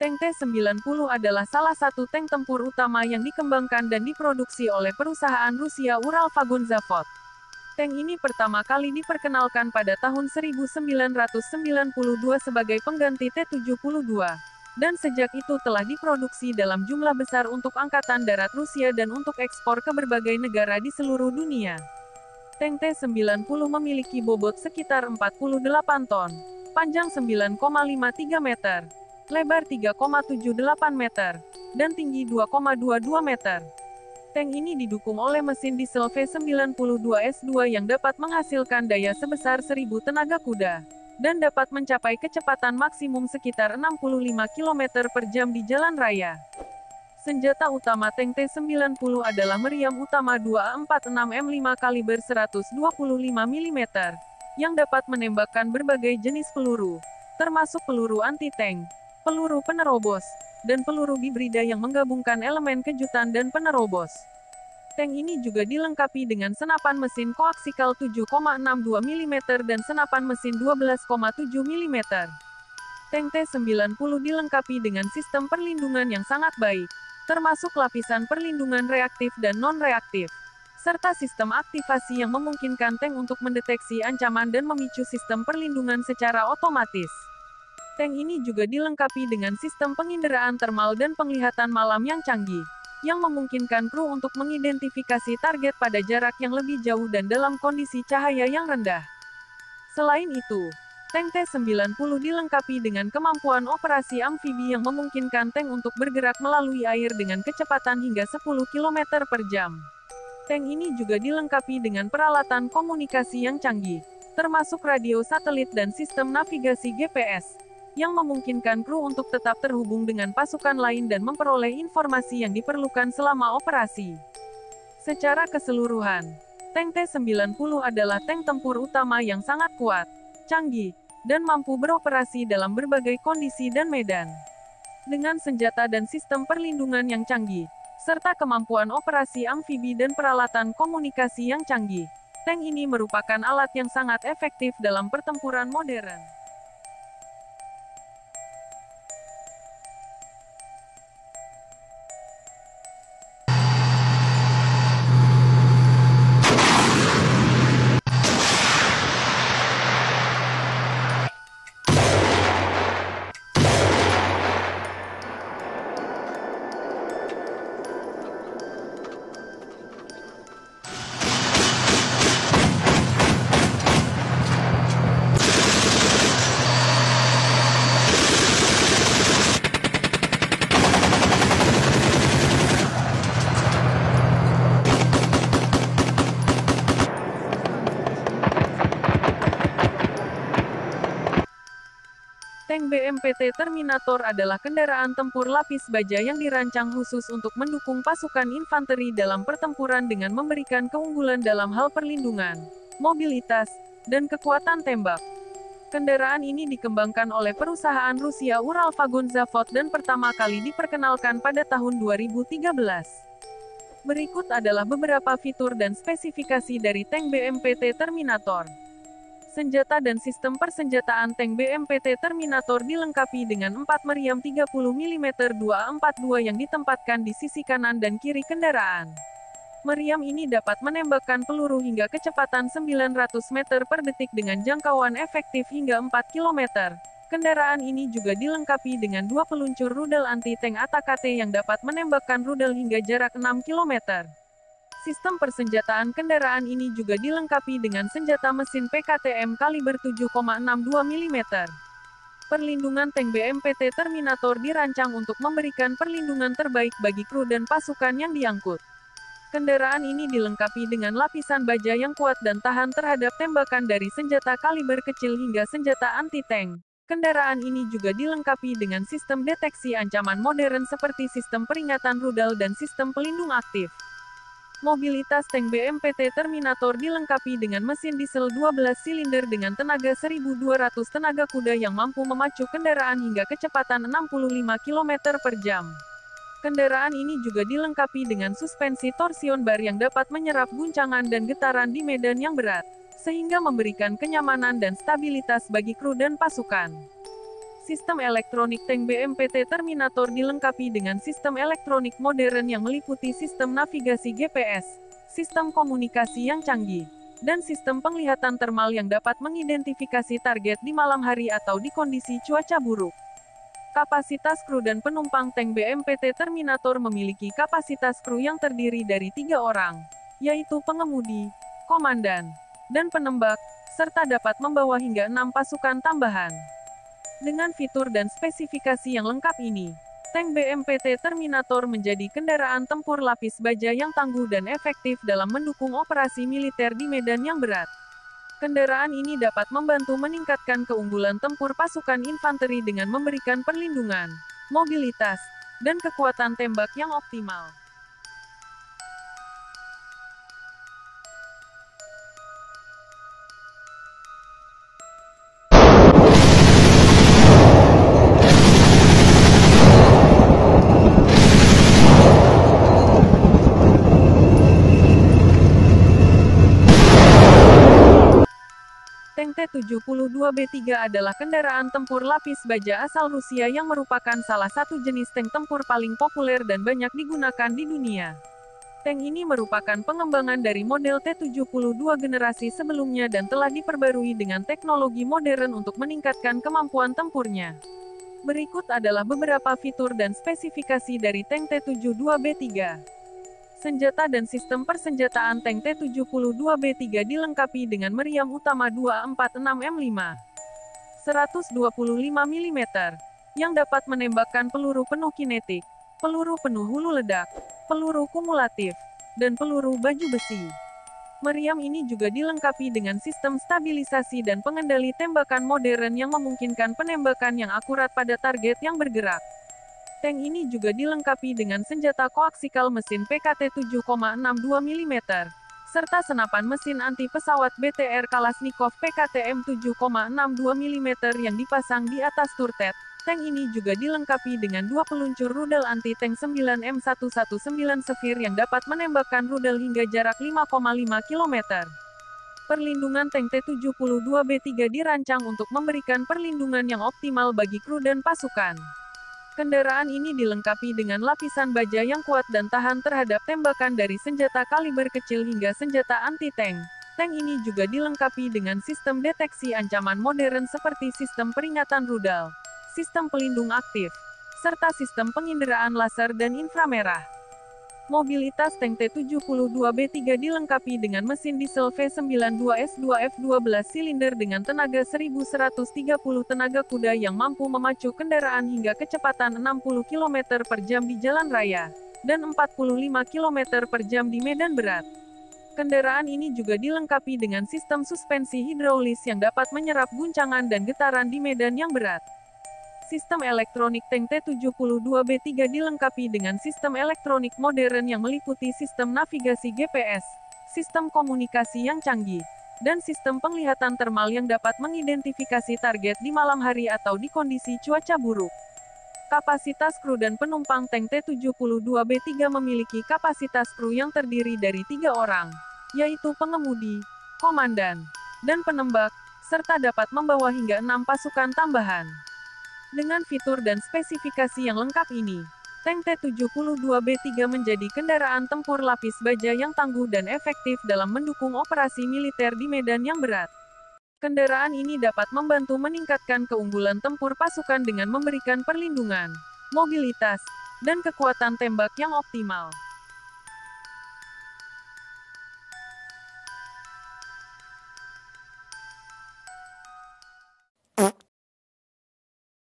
Tank T-90 adalah salah satu tank tempur utama yang dikembangkan dan diproduksi oleh perusahaan Rusia Ural-Vagonzavod. Tank ini pertama kali diperkenalkan pada tahun 1992 sebagai pengganti T-72. Dan sejak itu telah diproduksi dalam jumlah besar untuk Angkatan Darat Rusia dan untuk ekspor ke berbagai negara di seluruh dunia. Tank T-90 memiliki bobot sekitar 48 ton, panjang 9,53 meter, lebar 3,78 meter, dan tinggi 2,22 meter. Tank ini didukung oleh mesin diesel V92S2 yang dapat menghasilkan daya sebesar 1000 tenaga kuda, dan dapat mencapai kecepatan maksimum sekitar 65 km per jam di jalan raya. Senjata utama tank T-90 adalah meriam utama 246M5 kaliber 125 mm, yang dapat menembakkan berbagai jenis peluru, termasuk peluru anti-tank, peluru penerobos, dan peluru hibrida yang menggabungkan elemen kejutan dan penerobos. Tank ini juga dilengkapi dengan senapan mesin koaksikal 7,62 mm dan senapan mesin 12,7 mm. Tank T-90 dilengkapi dengan sistem perlindungan yang sangat baik, termasuk lapisan perlindungan reaktif dan non-reaktif, serta sistem aktivasi yang memungkinkan tank untuk mendeteksi ancaman dan memicu sistem perlindungan secara otomatis. Tank ini juga dilengkapi dengan sistem penginderaan termal dan penglihatan malam yang canggih, yang memungkinkan kru untuk mengidentifikasi target pada jarak yang lebih jauh dan dalam kondisi cahaya yang rendah. Selain itu, tank T-90 dilengkapi dengan kemampuan operasi amfibi yang memungkinkan tank untuk bergerak melalui air dengan kecepatan hingga 10 km per jam. Tank ini juga dilengkapi dengan peralatan komunikasi yang canggih, termasuk radio satelit dan sistem navigasi GPS, yang memungkinkan kru untuk tetap terhubung dengan pasukan lain dan memperoleh informasi yang diperlukan selama operasi. Secara keseluruhan, tank T-90 adalah tank tempur utama yang sangat kuat, canggih, dan mampu beroperasi dalam berbagai kondisi dan medan. Dengan senjata dan sistem perlindungan yang canggih, serta kemampuan operasi amfibi dan peralatan komunikasi yang canggih, tank ini merupakan alat yang sangat efektif dalam pertempuran modern. Tank BMP-T Terminator adalah kendaraan tempur lapis baja yang dirancang khusus untuk mendukung pasukan infanteri dalam pertempuran dengan memberikan keunggulan dalam hal perlindungan, mobilitas, dan kekuatan tembak. Kendaraan ini dikembangkan oleh perusahaan Rusia Ural-Vagonzavod dan pertama kali diperkenalkan pada tahun 2013. Berikut adalah beberapa fitur dan spesifikasi dari tank BMP-T Terminator. Senjata dan sistem persenjataan tank BMP-T Terminator dilengkapi dengan 4 meriam 30 mm 242 yang ditempatkan di sisi kanan dan kiri kendaraan. Meriam ini dapat menembakkan peluru hingga kecepatan 900 meter per detik dengan jangkauan efektif hingga 4 km. Kendaraan ini juga dilengkapi dengan 2 peluncur rudal anti-tank ATAK-T yang dapat menembakkan rudal hingga jarak 6 km. Sistem persenjataan kendaraan ini juga dilengkapi dengan senjata mesin PKTM kaliber 7,62 mm. Perlindungan tank BMP-T Terminator dirancang untuk memberikan perlindungan terbaik bagi kru dan pasukan yang diangkut. Kendaraan ini dilengkapi dengan lapisan baja yang kuat dan tahan terhadap tembakan dari senjata kaliber kecil hingga senjata anti-tank. Kendaraan ini juga dilengkapi dengan sistem deteksi ancaman modern seperti sistem peringatan rudal dan sistem pelindung aktif. Mobilitas tank BMP-T Terminator dilengkapi dengan mesin diesel 12 silinder dengan tenaga 1.200 tenaga kuda yang mampu memacu kendaraan hingga kecepatan 65 km per jam. Kendaraan ini juga dilengkapi dengan suspensi torsion bar yang dapat menyerap guncangan dan getaran di medan yang berat, sehingga memberikan kenyamanan dan stabilitas bagi kru dan pasukan. Sistem elektronik tank BMPT Terminator dilengkapi dengan sistem elektronik modern yang meliputi sistem navigasi GPS, sistem komunikasi yang canggih, dan sistem penglihatan termal yang dapat mengidentifikasi target di malam hari atau di kondisi cuaca buruk. Kapasitas kru dan penumpang tank BMPT Terminator memiliki kapasitas kru yang terdiri dari 3 orang, yaitu pengemudi, komandan, dan penembak, serta dapat membawa hingga 6 pasukan tambahan. Dengan fitur dan spesifikasi yang lengkap ini, tank BMPT Terminator menjadi kendaraan tempur lapis baja yang tangguh dan efektif dalam mendukung operasi militer di medan yang berat. Kendaraan ini dapat membantu meningkatkan keunggulan tempur pasukan infanteri dengan memberikan perlindungan, mobilitas, dan kekuatan tembak yang optimal. Tank T-72B3 adalah kendaraan tempur lapis baja asal Rusia yang merupakan salah satu jenis tank tempur paling populer dan banyak digunakan di dunia. Tank ini merupakan pengembangan dari model T-72 generasi sebelumnya dan telah diperbarui dengan teknologi modern untuk meningkatkan kemampuan tempurnya. Berikut adalah beberapa fitur dan spesifikasi dari tank T-72B3. Senjata dan sistem persenjataan tank T-72B3 dilengkapi dengan meriam utama 246M5, 125 mm, yang dapat menembakkan peluru penuh kinetik, peluru penuh hulu ledak, peluru kumulatif, dan peluru baju besi. Meriam ini juga dilengkapi dengan sistem stabilisasi dan pengendali tembakan modern yang memungkinkan penembakan yang akurat pada target yang bergerak. Tank ini juga dilengkapi dengan senjata koaksikal mesin PKT 7,62 mm, serta senapan mesin anti-pesawat BTR Kalashnikov PKT M7,62 mm yang dipasang di atas turret. Tank ini juga dilengkapi dengan 2 peluncur rudal anti-tank 9M119 Zephyr yang dapat menembakkan rudal hingga jarak 5,5 km. Perlindungan tank T-72B3 dirancang untuk memberikan perlindungan yang optimal bagi kru dan pasukan. Kendaraan ini dilengkapi dengan lapisan baja yang kuat dan tahan terhadap tembakan dari senjata kaliber kecil hingga senjata anti-tank. Tank ini juga dilengkapi dengan sistem deteksi ancaman modern seperti sistem peringatan rudal, sistem pelindung aktif, serta sistem penginderaan laser dan inframerah. Mobilitas tank T-72B3 dilengkapi dengan mesin diesel V92S2F12 silinder dengan tenaga 1130 tenaga kuda yang mampu memacu kendaraan hingga kecepatan 60 km per jam di jalan raya, dan 45 km per jam di medan berat. Kendaraan ini juga dilengkapi dengan sistem suspensi hidraulis yang dapat menyerap guncangan dan getaran di medan yang berat. Sistem elektronik tank T-72B3 dilengkapi dengan sistem elektronik modern yang meliputi sistem navigasi GPS, sistem komunikasi yang canggih, dan sistem penglihatan termal yang dapat mengidentifikasi target di malam hari atau di kondisi cuaca buruk. Kapasitas kru dan penumpang tank T-72B3 memiliki kapasitas kru yang terdiri dari 3 orang, yaitu pengemudi, komandan, dan penembak, serta dapat membawa hingga 6 pasukan tambahan. Dengan fitur dan spesifikasi yang lengkap ini, tank T-72B3 menjadi kendaraan tempur lapis baja yang tangguh dan efektif dalam mendukung operasi militer di medan yang berat. Kendaraan ini dapat membantu meningkatkan keunggulan tempur pasukan dengan memberikan perlindungan, mobilitas, dan kekuatan tembak yang optimal.